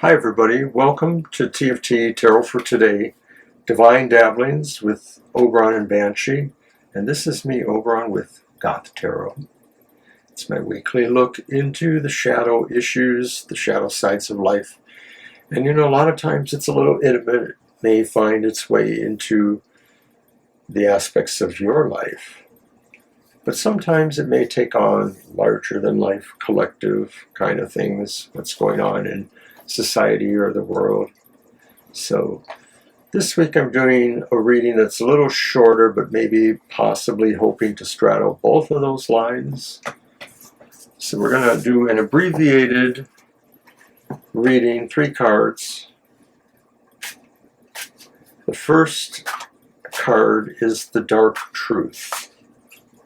Hi everybody, welcome to TFT Tarot for Today, Divine Dabblings with Oberon and Banshee, and this is me, Oberon, with Goth Tarot. It's my weekly look into the shadow issues, the shadow sides of life, and a lot of times it's a little intimate. It may find its way into the aspects of your life, but sometimes it may take on larger than life, collective kind of things, what's going on in society or the world. So this week I'm doing a reading that's a little shorter, but maybe possibly hoping to straddle both of those lines. So we're going to do an abbreviated reading, 3 cards. The first card is the dark truth.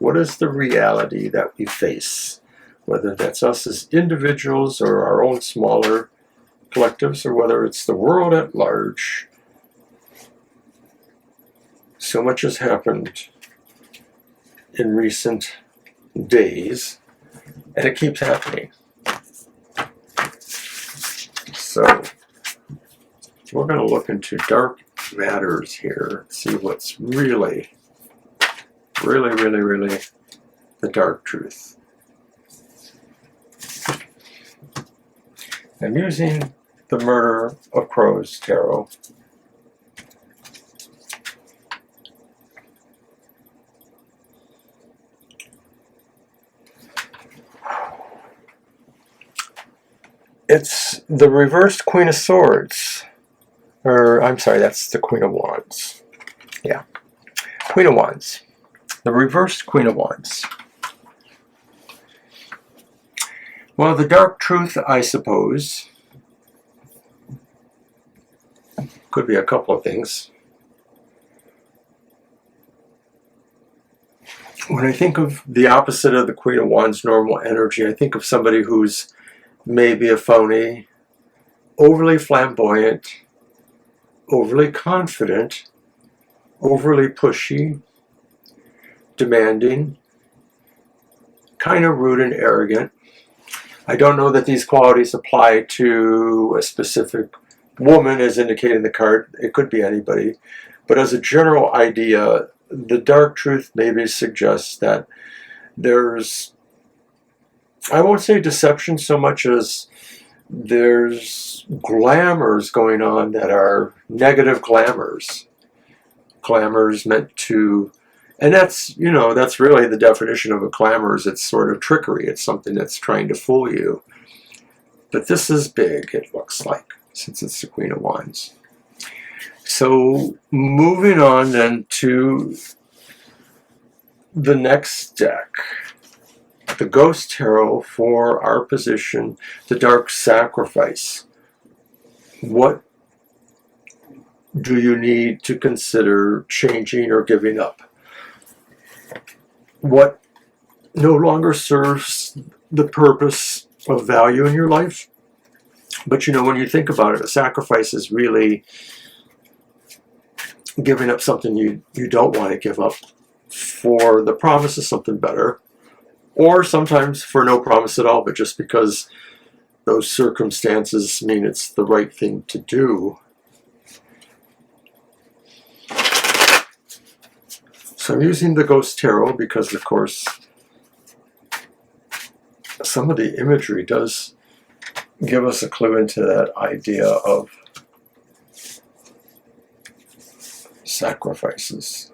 What is the reality that we face? Whether that's us as individuals or our own smaller collectives, or whether it's the world at large. So much has happened in recent days, and it keeps happening. So we're going to look into dark matters here, see what's really the dark truth. I'm using the Murder of Crows Tarot. It's the reversed Queen of Swords. Or, I'm sorry, that's the Queen of Wands. Yeah. Queen of Wands. The reversed Queen of Wands. Well, the dark truth, I suppose, could be a couple of things. When I think of the opposite of the Queen of Wands, normal energy, I think of somebody who's maybe a phony, overly flamboyant, overly confident, overly pushy, demanding, kind of rude and arrogant. I don't know that these qualities apply to a specific woman as indicated in the card. It could be anybody. But as a general idea, the dark truth maybe suggests that there's, I won't say deception so much as there's glamours going on that are negative glamours. Glamours meant to, and that's, that's really the definition of a glamour, is it's sort of trickery. It's something that's trying to fool you. But this is big, it looks like, since it's the Queen of Wands. So moving on then to the next deck, the Ghost Tarot for our position, the Dark Sacrifice. What do you need to consider changing or giving up? What no longer serves the purpose of value in your life? But when you think about it, a sacrifice is really giving up something you don't want to give up for the promise of something better, or sometimes for no promise at all, but just because those circumstances mean it's the right thing to do. So I'm using the Ghost Tarot because, of course, some of the imagery does give us a clue into that idea of sacrifices.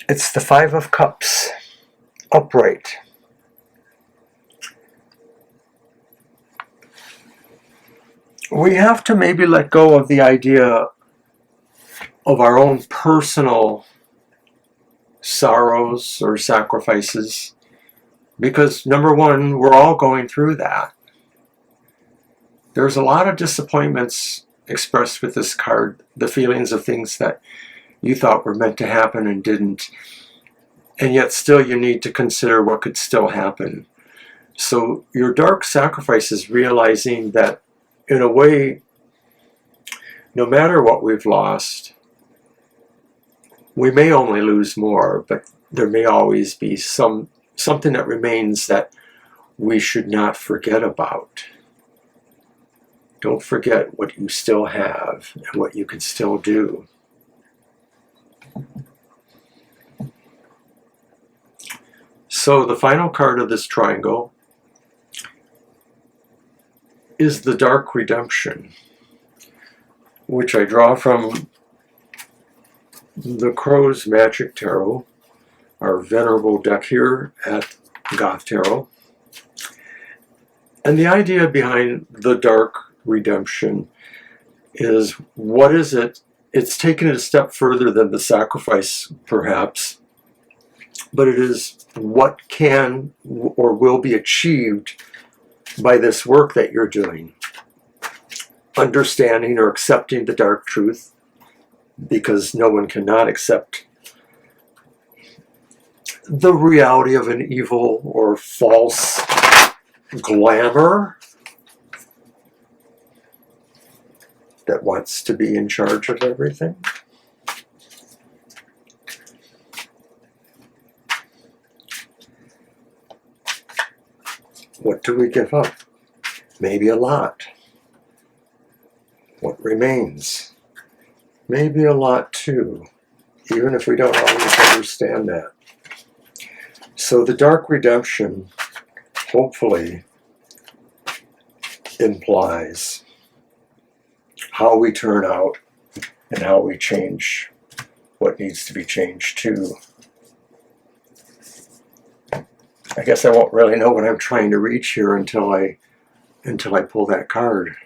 It's the 5 of Cups, upright. We have to maybe let go of the idea of our own personal sorrows or sacrifices, because number one, we're all going through that. There's a lot of disappointments expressed with this card, the feelings of things that you thought were meant to happen and didn't, and yet still you need to consider what could still happen. So your dark sacrifice is realizing that in a way, no matter what we've lost, we may only lose more, but there may always be something that remains that we should not forget about. Don't forget what you still have and what you can still do. So the final card of this triangle is the Dark Redemption, which I draw from the Crow's Magic Tarot, our venerable deck here at Goth Tarot. And the idea behind the Dark Redemption is, what is it? It's taken it a step further than the sacrifice, perhaps, but it is what can or will be achieved by this work that you're doing. Understanding or accepting the dark truth, because no one cannot accept the reality of an evil or false glamour that wants to be in charge of everything. What do we give up? Maybe a lot. What remains? Maybe a lot too, even if we don't always understand that. So the Dark Redemption hopefully implies how we turn out and how we change what needs to be changed too. I guess I won't really know what I'm trying to reach here until I pull that card.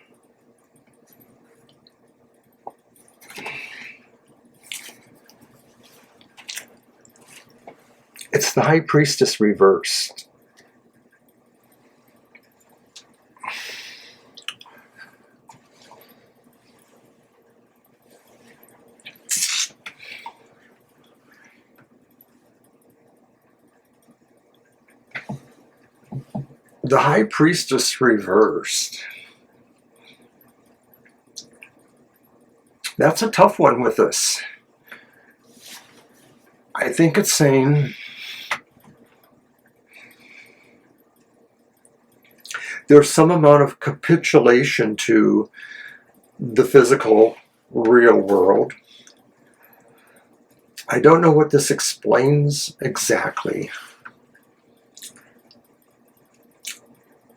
It's the High Priestess reversed. The High Priestess reversed. That's a tough one with us. I think it's saying there's some amount of capitulation to the physical, real world. I don't know what this explains exactly.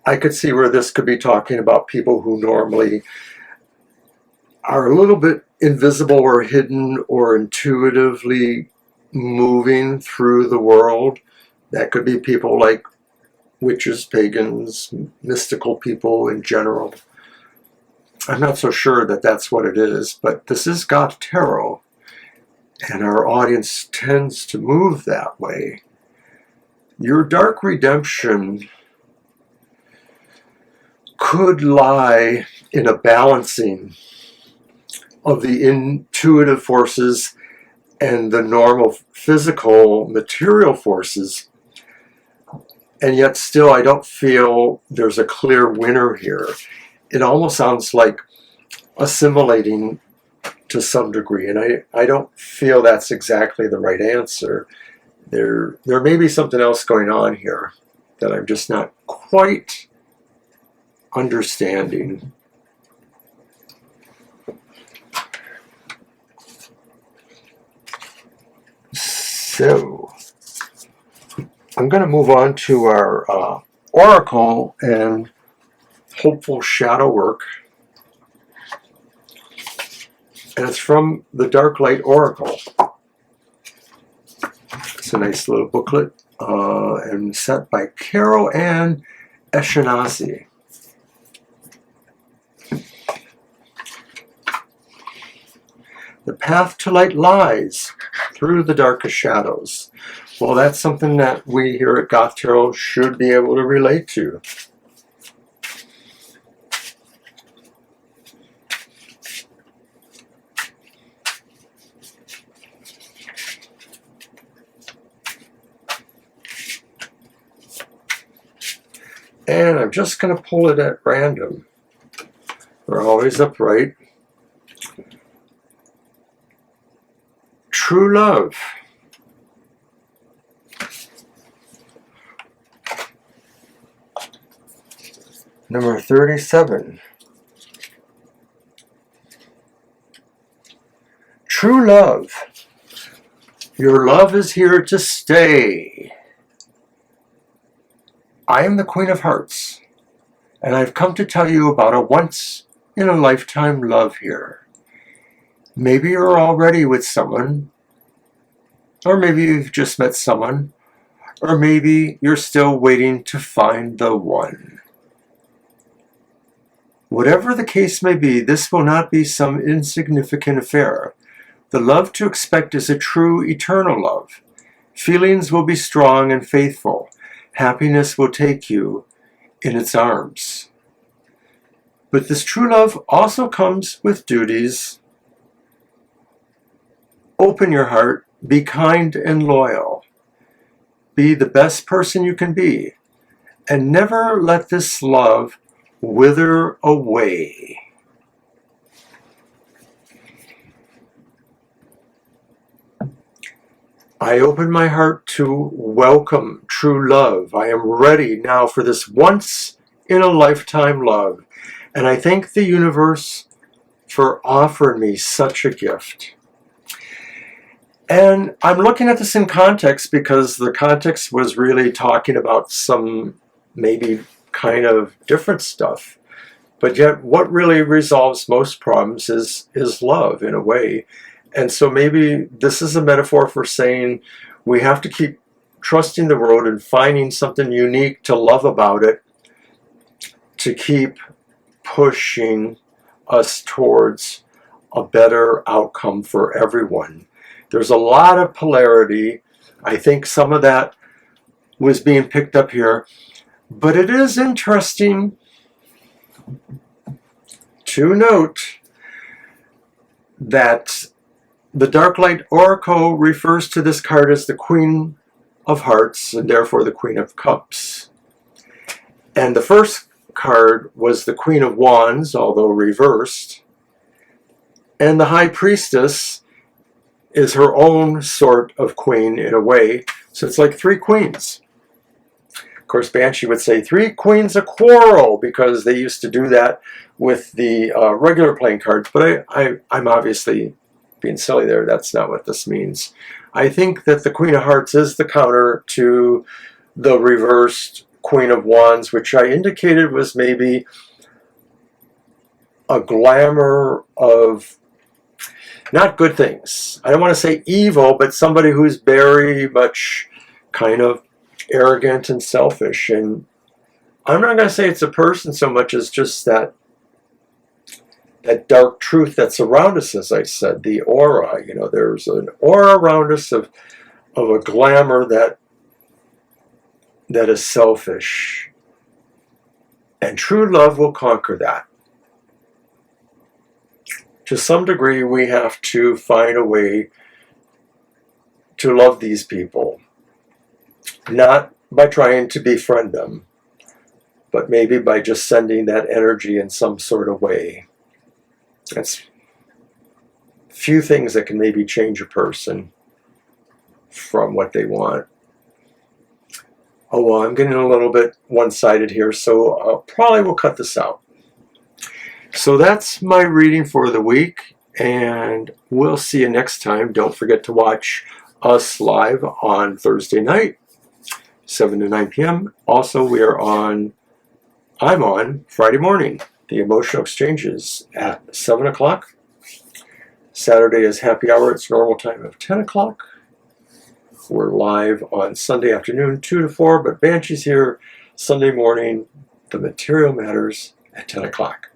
I could see where this could be talking about people who normally are a little bit invisible or hidden or intuitively moving through the world. That could be people like witches, pagans, mystical people in general. I'm not so sure that that's what it is, but this is Goth Tarot, and our audience tends to move that way. Your Dark Redemption could lie in a balancing of the intuitive forces and the normal physical material forces, and yet still I don't feel there's a clear winner here. It almost sounds like assimilating to some degree, and I don't feel that's exactly the right answer. There may be something else going on here that I'm just not quite understanding. So I'm going to move on to our oracle and hopeful shadow work. And it's from the Dark Light Oracle. It's a nice little booklet and sent by Carol Ann Eshenazi. The path to light lies through the darkest shadows. Well, that's something that we here at Goth Tarot should be able to relate to. And I'm just going to pull it at random. They're always upright. True love. Number 37. True love. Your love is here to stay. I am the Queen of Hearts, and I've come to tell you about a once-in-a-lifetime love here. Maybe you're already with someone, or maybe you've just met someone, or maybe you're still waiting to find the one. Whatever the case may be, this will not be some insignificant affair. The love to expect is a true, eternal love. Feelings will be strong and faithful. Happiness will take you in its arms. But this true love also comes with duties. Open your heart, be kind and loyal. Be the best person you can be, and never let this love wither away. I open my heart to welcome true love. I am ready now for this once-in-a-lifetime love. And I thank the universe for offering me such a gift. And I'm looking at this in context because the context was really talking about some maybe kind of different stuff. But yet what really resolves most problems is love in a way. And so maybe this is a metaphor for saying we have to keep trusting the world and finding something unique to love about it to keep pushing us towards a better outcome for everyone. There's a lot of polarity. I think some of that was being picked up here. But it is interesting to note that the Dark Light Oracle refers to this card as the Queen of Hearts and therefore the Queen of Cups. And the first card was the Queen of Wands, although reversed. And the High Priestess is her own sort of queen in a way. So it's like three queens. Of course, Banshee would say three queens a quarrel because they used to do that with the regular playing cards. But I'm obviously being silly there. That's not what this means. I think that the Queen of Hearts is the counter to the reversed Queen of Wands, which I indicated was maybe a glamour of not good things. I don't want to say evil, but somebody who's very much kind of arrogant and selfish. And I'm not going to say it's a person so much as just that dark truth that's around us, as I said, the aura. You know, there's an aura around us of a glamour that is selfish. And true love will conquer that. To some degree, we have to find a way to love these people. Not by trying to befriend them, but maybe by just sending that energy in some sort of way. That's few things that can maybe change a person from what they want. Oh, well, I'm getting a little bit one-sided here, so probably we'll cut this out. So that's my reading for the week, and we'll see you next time. Don't forget to watch us live on Thursday night, 7 to 9 p.m. Also, I'm on Friday morning. The Emotional Exchanges at 7 o'clock. Saturday is happy hour. It's normal time of 10 o'clock. We're live on Sunday afternoon, 2 to 4, but Banshee's here Sunday morning. The Material Matters at 10 o'clock.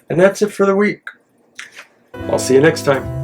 And that's it for the week. I'll see you next time.